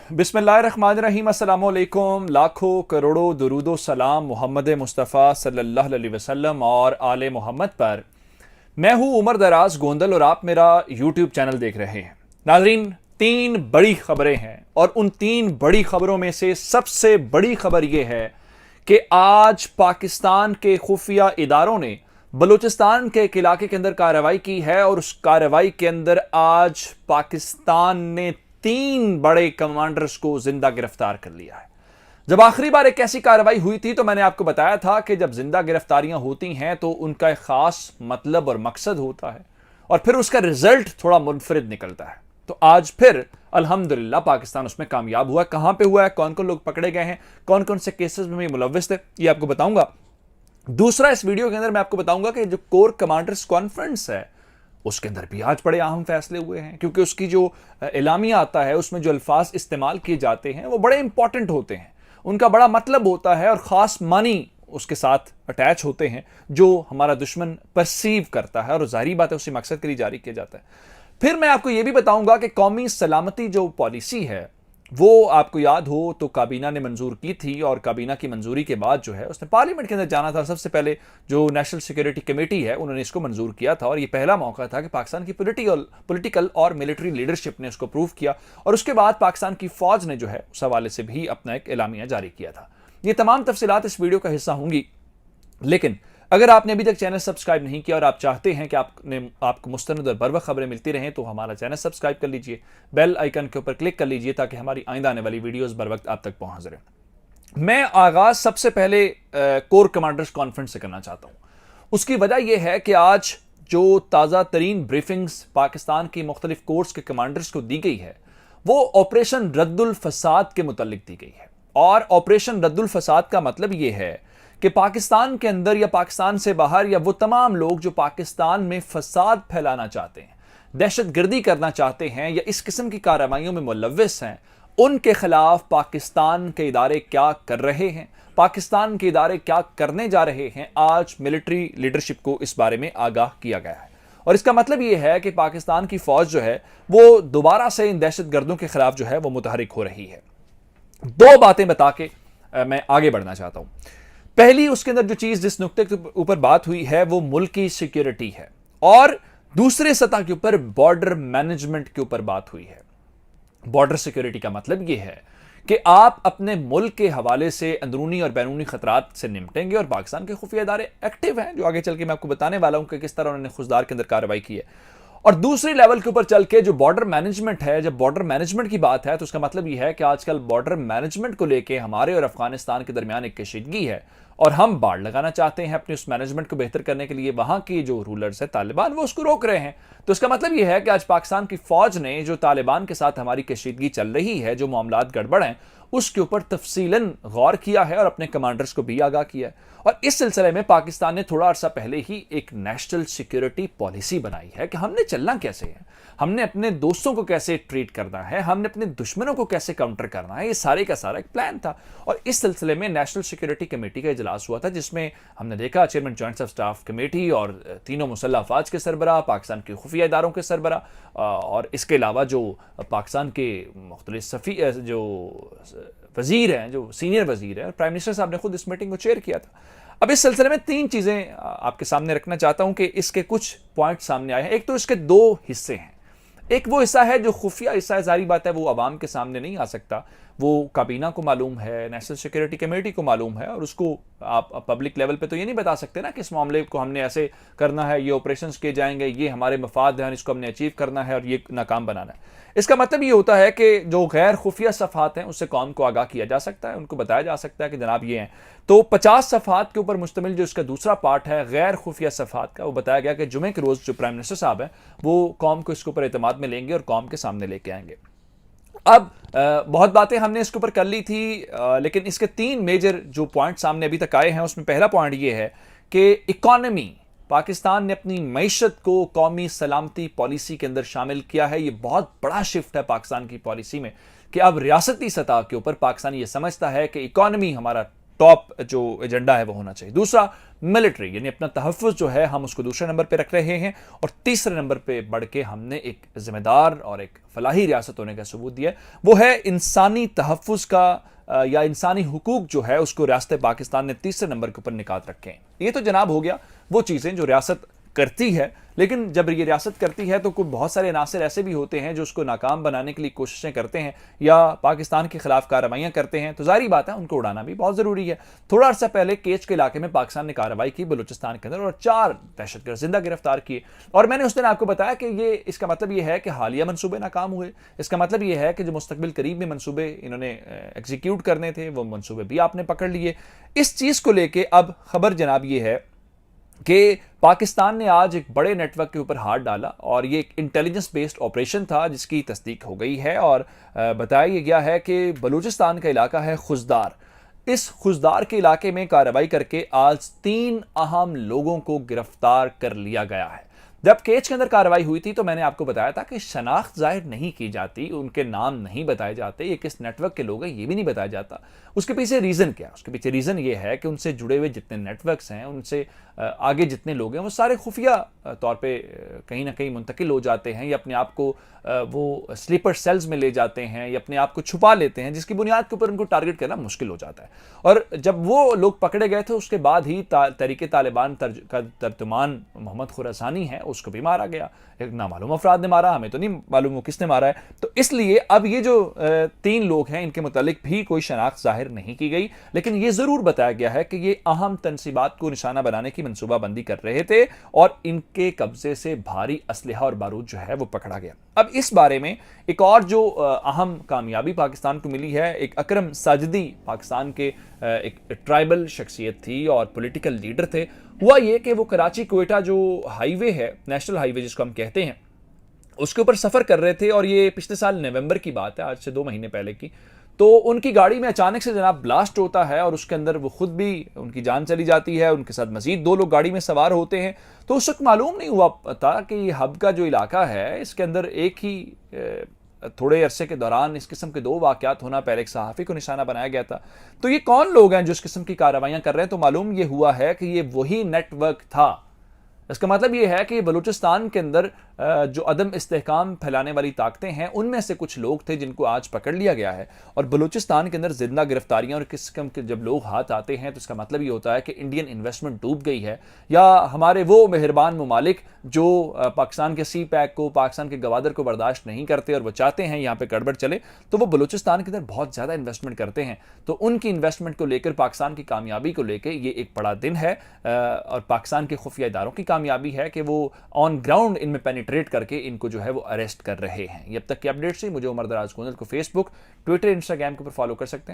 बिस्मिल्लाहिर्रहमानिर्रहीम अस्सलामुअलैकुम। लाखों करोड़ों दुरूदो सलाम मोहम्मद मुस्तफ़ा सल्लल्लाहु अलैहि वसल्लम और आले मोहम्मद पर। मैं हूं उमर दराज गोंदल और आप मेरा यूट्यूब चैनल देख रहे हैं। नाजरीन, तीन बड़ी खबरें हैं और उन तीन बड़ी खबरों में से सबसे बड़ी खबर यह है कि आज पाकिस्तान के खुफिया इदारों ने बलूचिस्तान के एक इलाके के अंदर कार्रवाई की है और उस कार्रवाई के अंदर आज पाकिस्तान ने तीन बड़े कमांडर्स को जिंदा गिरफ्तार कर लिया है। जब आखिरी बार एक ऐसी कार्रवाई हुई थी तो मैंने आपको बताया था कि जब जिंदा गिरफ्तारियां होती हैं तो उनका एक खास मतलब और मकसद होता है और फिर उसका रिजल्ट थोड़ा मुनफरिद निकलता है। तो आज फिर अल्हम्दुलिल्लाह पाकिस्तान उसमें कामयाब हुआ। कहां पे हुआ है, कौन कौन लोग पकड़े गए हैं, कौन कौन से केसेस में मुलव्विस थे, ये आपको बताऊंगा। दूसरा, इस वीडियो के अंदर मैं आपको बताऊंगा कि जो कोर कमांडर्स कॉन्फ्रेंस है उसके अंदर भी आज बड़े अहम फैसले हुए हैं, क्योंकि उसकी जो एलामिया आता है उसमें जो अल्फाज इस्तेमाल किए जाते हैं वो बड़े इंपॉर्टेंट होते हैं, उनका बड़ा मतलब होता है और ख़ास मानी उसके साथ अटैच होते हैं जो हमारा दुश्मन परसीव करता है और जाहिर बात है उसी मकसद के लिए जारी किया जाता है। फिर मैं आपको यह भी बताऊंगा कि कौमी सलामती जो पॉलिसी है वो आपको याद हो तो काबीना ने मंजूर की थी और काबीना की मंजूरी के बाद जो है उसने पार्लियामेंट के अंदर जाना था। सबसे पहले जो नेशनल सिक्योरिटी कमेटी है उन्होंने इसको मंजूर किया था और ये पहला मौका था कि पाकिस्तान की पॉलिटिकल और मिलिट्री लीडरशिप ने उसको प्रूव किया और उसके बाद पाकिस्तान की फौज ने जो है उस हवाले से भी अपना एक एलामिया जारी किया था। ये तमाम तफसीलात इस वीडियो का हिस्सा होंगी, लेकिन अगर आपने अभी तक चैनल सब्सक्राइब नहीं किया और आप चाहते हैं कि आपको मुस्तनद और बरवक्त खबरें मिलती रहें तो हमारा चैनल सब्सक्राइब कर लीजिए, बेल आइकन के ऊपर क्लिक कर लीजिए ताकि हमारी आइंदा आने वाली वीडियोस बर वक्त आप तक पहुंच रहे। मैं आगाज सबसे पहले कोर कमांडर्स कॉन्फ्रेंस से करना चाहता हूं। उसकी वजह यह है कि आज जो ताज़ा तरीन ब्रीफिंग्स पाकिस्तान की मुख्तलिफ कोर्स के कमांडर्स को दी गई है वो ऑपरेशन रद्दुल फसाद के मुतल्लिक दी गई है। और ऑपरेशन रद्दुल फसाद का मतलब यह है कि पाकिस्तान के अंदर या पाकिस्तान से बाहर या वो तमाम लोग जो पाकिस्तान में फसाद फैलाना चाहते हैं, दहशतगर्दी करना चाहते हैं या इस किस्म की कार्रवाइयों में मुलव्विस हैं, उनके खिलाफ पाकिस्तान के इदारे क्या कर रहे हैं, पाकिस्तान के इदारे क्या करने जा रहे हैं, आज मिलिट्री लीडरशिप को इस बारे में आगाह किया गया है। और इसका मतलब यह है कि पाकिस्तान की फौज जो है वो दोबारा से इन दहशतगर्दों के खिलाफ जो है वो मुतहरिक हो रही है। दो बातें बता के मैं आगे बढ़ना चाहता हूं। पहली, उसके अंदर जो चीज जिस नुक्ते के ऊपर बात हुई है वो मुल्क की सिक्योरिटी है और दूसरे सतह के ऊपर बॉर्डर मैनेजमेंट के ऊपर बात हुई है। बॉर्डर सिक्योरिटी का मतलब यह है कि आप अपने मुल्क के हवाले से अंदरूनी और बैरूनी खतरात से निपटेंगे और पाकिस्तान के खुफिया इदारे एक्टिव हैं, जो आगे चल के मैं आपको बताने वाला हूं कि किस तरह उन्होंने खुजदार के अंदर कार्रवाई की है। और दूसरे लेवल के ऊपर चल के जो बॉर्डर मैनेजमेंट है, जब बॉर्डर मैनेजमेंट की बात है तो उसका मतलब यह है कि आजकल बॉर्डर मैनेजमेंट को लेके हमारे और अफगानिस्तान के दरमियान एक कशीदगी है और हम बाड़ लगाना चाहते हैं अपने उस मैनेजमेंट को बेहतर करने के लिए। वहां की जो रूलर्स है तालिबान, वो उसको रोक रहे हैं। तो इसका मतलब यह है कि आज पाकिस्तान की फौज ने जो तालिबान के साथ हमारी कशीदगी चल रही है, जो मामलात गड़बड़ हैं, उसके ऊपर तफसीलन गौर किया है और अपने कमांडर्स को भी आगाह किया है। और इस सिलसिले में पाकिस्तान ने थोड़ा अर्सा पहले ही एक नेशनल सिक्योरिटी पॉलिसी बनाई है कि हमने चलना कैसे है, हमने अपने दोस्तों को कैसे ट्रीट करना है, हमने अपने दुश्मनों को कैसे काउंटर करना है। ये सारे का सारा एक प्लान था और इस सिलसिले में नेशनल सिक्योरिटी कमेटी का इजलास हुआ था जिसमें हमने देखा chairman joint of staff committee और तीनों मुसल्लह अफवाज के सरबराह, पाकिस्तान के खुफिया इदारों के सरबराह और इसके अलावा जो पाकिस्तान के मुख्तलिफ जो वजीर हैं, जो सीनियर वजीर हैं, प्राइम मिनिस्टर साहब ने खुद इस मीटिंग को चेयर किया था। अब इस सिलसिले में तीन चीजें आपके सामने रखना चाहता हूं कि इसके कुछ पॉइंट सामने आए हैं। एक तो इसके दो हिस्से हैं। एक वो हिस्सा है जो खुफिया हिस्सा है, जारी बात है वो आवाम के सामने नहीं आ सकता, वो काबीना को मालूम है, नेशनल सिक्योरिटी कमेटी को मालूम है और उसको आप पब्लिक लेवल पे तो ये नहीं बता सकते ना कि इस मामले को हमने ऐसे करना है, ये ऑपरेशंस किए जाएंगे, ये हमारे मफाद हैं, इसको हमने अचीव करना है और ये नाकाम बनाना है। इसका मतलब ये होता है कि जो गैर खुफिया सफ़ात हैं उससे कौम को आगाह किया जा सकता है, उनको बताया जा सकता है कि जनाब ये हैं। तो 50 सफ़ात के ऊपर मुश्तमिल जो इसका दूसरा पार्ट है गैर खुफिया सफ़ात का, वो बताया गया कि जुमे के रोज़ जो प्राइम मिनिस्टर साहब हैं वो कौम को इसके ऊपर एतमाद में लेंगे और कौम के सामने लेके आएंगे। अब बहुत बातें हमने इसके ऊपर कर ली थी, लेकिन इसके तीन मेजर जो पॉइंट सामने अभी तक आए हैं उसमें पहला पॉइंट ये है कि इकॉनमी, पाकिस्तान ने अपनी मईशत को कौमी सलामती पॉलिसी के अंदर शामिल किया है। ये बहुत बड़ा शिफ्ट है पाकिस्तान की पॉलिसी में कि अब रियासती सतह के ऊपर पाकिस्तान ये समझता है कि इकॉनमी हमारा टॉप जो एजेंडा है वो होना चाहिए। दूसरा, मिलिट्री, यानी अपना तहफ़्फ़ुज़ जो है हम उसको दूसरे नंबर पे रख रहे हैं, और तीसरे नंबर पे बढ़ के हमने एक जिम्मेदार और एक फलाही रियासत होने का सबूत दिया, वो है इंसानी तहफ़्फ़ुज़ का या इंसानी हुकूक जो है उसको रियासत पाकिस्तान ने तीसरे नंबर के ऊपर निकात रखे हैं। ये तो जनाब हो गया वो चीज़ें जो रियासत करती है, लेकिन जब ये रियासत करती है तो कुछ बहुत सारे अनासर ऐसे भी होते हैं जो उसको नाकाम बनाने के लिए कोशिशें करते हैं या पाकिस्तान के खिलाफ कार्रवाइयां करते हैं, तो जारी बात है उनको उड़ाना भी बहुत ज़रूरी है। थोड़ा अर्सा पहले केच के इलाके में पाकिस्तान ने कार्रवाई की बलूचिस्तान के अंदर और 4 दहशतगर्द जिंदा गिरफ्तार किए, और मैंने उस दिन आपको बताया कि ये इसका मतलब ये है कि हालिया मनसूबे नाकाम हुए। इसका मतलब ये है कि जो मुस्तकबिल करीब में मनसूबे इन्होंने एग्जीक्यूट करने थे वो मनसूबे भी आपने पकड़ लिए। इस चीज़ को लेकर अब खबर जनाब ये है कि पाकिस्तान ने आज एक बड़े नेटवर्क के ऊपर हाथ डाला, और ये एक इंटेलिजेंस बेस्ड ऑपरेशन था जिसकी तस्दीक हो गई है, और बताया गया है कि बलूचिस्तान का इलाका है खुजदार। इस खुजदार के इलाके में कार्रवाई करके आज 3 अहम लोगों को गिरफ्तार कर लिया गया है। जब केच के अंदर कार्रवाई हुई थी तो मैंने आपको बताया था कि शनाख्त जाहिर नहीं की जाती, उनके नाम नहीं बताए जाते, ये किस नेटवर्क के लोग हैं ये भी नहीं बताया जाता। उसके पीछे रीज़न क्या है? उसके पीछे रीज़न ये है कि उनसे जुड़े हुए जितने नेटवर्क्स हैं, उनसे आगे जितने लोग हैं, वो सारे खुफिया तौर पे कहीं ना कहीं मुंतकिल हो जाते हैं, या अपने आप को वो स्लीपर सेल्स में ले जाते हैं, या अपने आप को छुपा लेते हैं, जिसकी बुनियाद के ऊपर उनको टारगेट करना मुश्किल हो जाता है। और जब वो लोग पकड़े गए थे उसके बाद ही तहरीके तालिबान का तर्जुमान मोहम्मद खुरासानी है, उसको भी मारा गया। एक नामालूम अफराद ने मारा, हमें तो नहीं मालूम वो किसने मारा है। तो इसलिए अब ये जो 3 लोग हैं इनके मुतालिक भी कोई शनाख्त जाहिर नहीं की गई, लेकिन ये जरूर बताया गया है कि ये अहम तनसीबात को निशाना बनाने की मनसूबाबंदी कर रहे थे, और इनके कब्जे से भारी असलहा और बारूद जो है वो पकड़ा गया। अब इस बारे में एक और जो अहम कामयाबी पाकिस्तान को मिली है, एक अकरम साजिदी पाकिस्तान के एक ट्राइबल शख्सियत थी और पॉलिटिकल लीडर थे, हुआ ये कि वो कराची कोयटा जो हाईवे है, नेशनल हाईवे जिसको हम कहते हैं, उसके ऊपर सफ़र कर रहे थे, और ये पिछले साल नवंबर की बात है, आज से 2 महीने पहले की। तो उनकी गाड़ी में अचानक से जनाब ब्लास्ट होता है, और उसके अंदर वो खुद भी, उनकी जान चली जाती है, उनके साथ मजीद 2 लोग गाड़ी में सवार होते हैं। तो उस वक्त मालूम नहीं हुआ था कि हब का जो इलाका है इसके अंदर एक ही थोड़े अरसे के दौरान इस किस्म के 2 वाक़यात होना, पहले एक सहाफ़ी को निशाना बनाया गया था। तो ये कौन लोग हैं जो इस किस्म की कार्रवाइयाँ कर रहे हैं? तो मालूम ये हुआ है कि ये वही नेटवर्क था। इसका मतलब ये है कि बलूचिस्तान के अंदर जो अदम इस्तेहकाम फैलाने वाली ताकतें हैं, उनमें से कुछ लोग थे जिनको आज पकड़ लिया गया है। और बलूचिस्तान के अंदर जिंदा गिरफ्तारियां और किस्म के जब लोग हाथ आते हैं तो इसका मतलब ये होता है कि इंडियन इन्वेस्टमेंट डूब गई है, या हमारे वो मेहरबान ममालिक जो पाकिस्तान के सी पैक को, पाकिस्तान के गवादर को बर्दाश्त नहीं करते और वो चाहते हैं यहाँ पे गड़बड़ चले, तो वो बलूचिस्तान के अंदर बहुत ज़्यादा इन्वेस्टमेंट करते हैं। तो उनकी इन्वेस्टमेंट को लेकर, पाकिस्तान की कामयाबी को लेकर ये एक बड़ा दिन है, और पाकिस्तान के खुफिया इदारों की कामयाबी है कि वो ऑन ग्राउंड इनमें पेनिट्रेट करके इनको जो है वो अरेस्ट कर रहे हैं। ये अब तक की अपडेट्स थी। मुझे उमर दराज गोंदल को फेसबुक, ट्विटर, इंस्टाग्राम के ऊपर फॉलो कर सकते हैं।